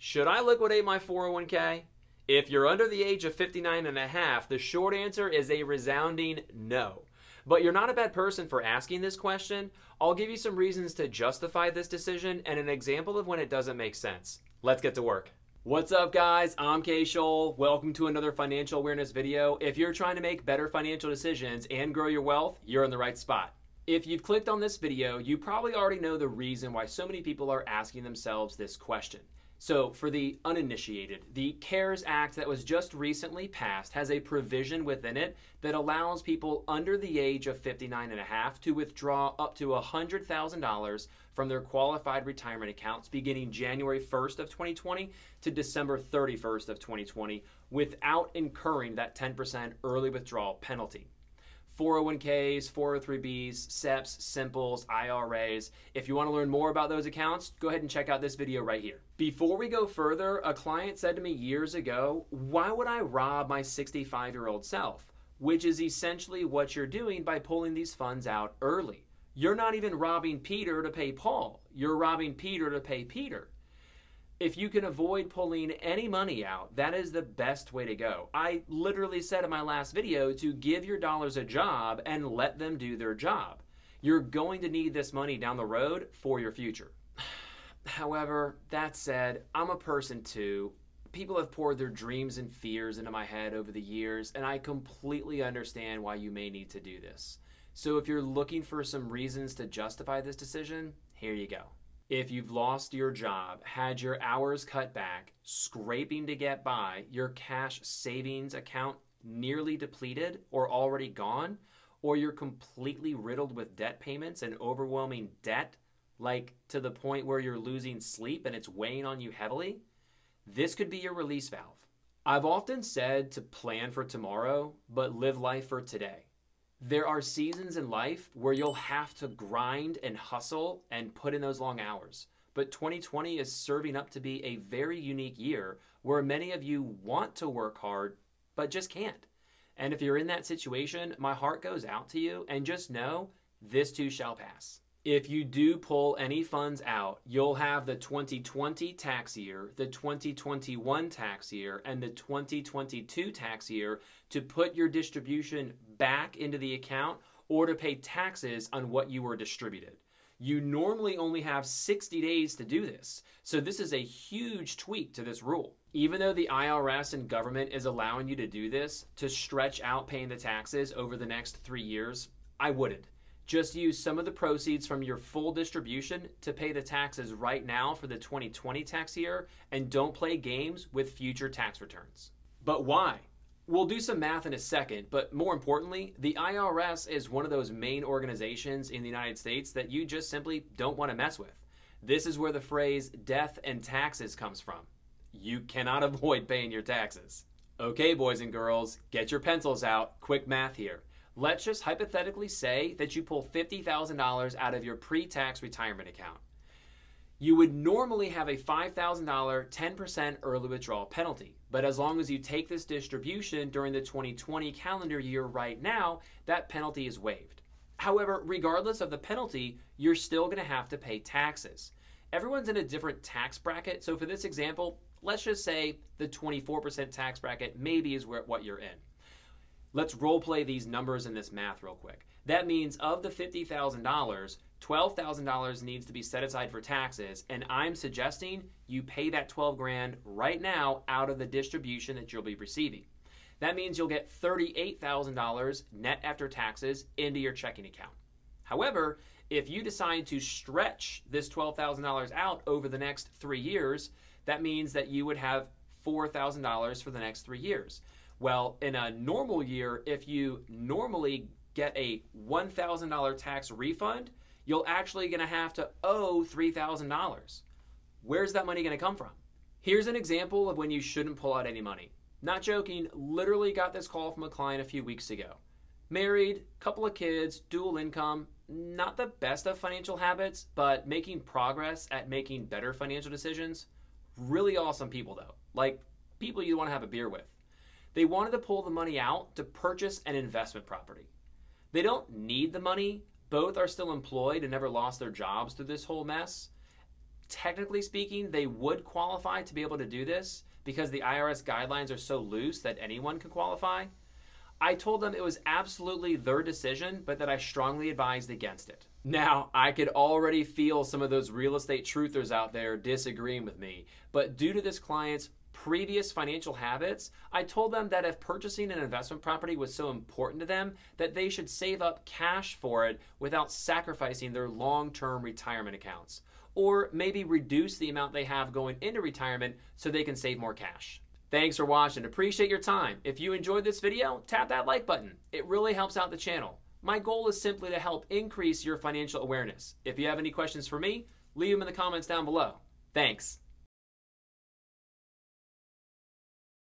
Should I liquidate my 401k? If you're under the age of 59 and a half, the short answer is a resounding no. But you're not a bad person for asking this question. I'll give you some reasons to justify this decision and an example of when it doesn't make sense. Let's get to work. What's up, guys? I'm Kay Scholl. Welcome to another financial awareness video. If you're trying to make better financial decisions and grow your wealth, you're in the right spot. If you've clicked on this video, you probably already know the reason why so many people are asking themselves this question. So for the uninitiated, the CARES Act that was just recently passed has a provision within it that allows people under the age of 59 and a half to withdraw up to $100,000 from their qualified retirement accounts beginning January 1st of 2020 to December 31st of 2020 without incurring that 10% early withdrawal penalty. 401ks, 403bs, SEPs, Simples, IRAs. If you want to learn more about those accounts, go ahead and check out this video right here. Before we go further, a client said to me years ago, why would I rob my 65-year-old self? Which is essentially what you're doing by pulling these funds out early. You're not even robbing Peter to pay Paul. You're robbing Peter to pay Peter. If you can avoid pulling any money out, that is the best way to go. I literally said in my last video to give your dollars a job and let them do their job. You're going to need this money down the road for your future. However, that said, I'm a person too. People have poured their dreams and fears into my head over the years, and I completely understand why you may need to do this. So if you're looking for some reasons to justify this decision, here you go. If you've lost your job, had your hours cut back, scraping to get by, your cash savings account nearly depleted or already gone, or you're completely riddled with debt payments and overwhelming debt, like to the point where you're losing sleep and it's weighing on you heavily, this could be your release valve. I've often said to plan for tomorrow, but live life for today. There are seasons in life where you'll have to grind and hustle and put in those long hours. But 2020 is serving up to be a very unique year where many of you want to work hard, but just can't. And if you're in that situation, my heart goes out to you, and just know this too shall pass. If you do pull any funds out, you'll have the 2020 tax year, the 2021 tax year, and the 2022 tax year to put your distribution back into the account or to pay taxes on what you were distributed. You normally only have 60 days to do this, so this is a huge tweak to this rule. Even though the IRS and government is allowing you to do this, to stretch out paying the taxes over the next 3 years, I wouldn't. Just use some of the proceeds from your full distribution to pay the taxes right now for the 2020 tax year, and don't play games with future tax returns. But why? We'll do some math in a second, but more importantly, the IRS is one of those main organizations in the United States that you just simply don't want to mess with. This is where the phrase death and taxes comes from. You cannot avoid paying your taxes. Okay, boys and girls, get your pencils out. Quick math here. Let's just hypothetically say that you pull $50,000 out of your pre-tax retirement account. You would normally have a $5,000 10% early withdrawal penalty, but as long as you take this distribution during the 2020 calendar year right now, that penalty is waived. However, regardless of the penalty, you're still going to have to pay taxes. Everyone's in a different tax bracket, so for this example, let's just say the 24% tax bracket maybe is what you're in. Let's role play these numbers in this math real quick. That means of the $50,000, $12,000 needs to be set aside for taxes, and I'm suggesting you pay that $12,000 right now out of the distribution that you'll be receiving. That means you'll get $38,000 net after taxes into your checking account. However, if you decide to stretch this $12,000 out over the next 3 years, that means that you would have $4,000 for the next 3 years. Well, in a normal year, if you normally get a $1,000 tax refund, you're actually going to have to owe $3,000. Where's that money going to come from? Here's an example of when you shouldn't pull out any money. Not joking, literally got this call from a client a few weeks ago. Married, couple of kids, dual income, not the best of financial habits, but making progress at making better financial decisions. Really awesome people though, like people you want to have a beer with. They wanted to pull the money out to purchase an investment property. They don't need the money. Both are still employed and never lost their jobs through this whole mess. technically speaking, they would qualify to be able to do this because the IRS guidelines are so loose that anyone can qualify. I told them it was absolutely their decision, but that I strongly advised against it. Now, I could already feel some of those real estate truthers out there disagreeing with me, but due to this client's previous financial habits, I told them that if purchasing an investment property was so important to them, that they should save up cash for it without sacrificing their long-term retirement accounts, or maybe reduce the amount they have going into retirement so they can save more cash. Thanks for watching. Appreciate your time. If you enjoyed this video, tap that like button. It really helps out the channel. My goal is simply to help increase your financial awareness. If you have any questions for me, leave them in the comments down below. Thanks.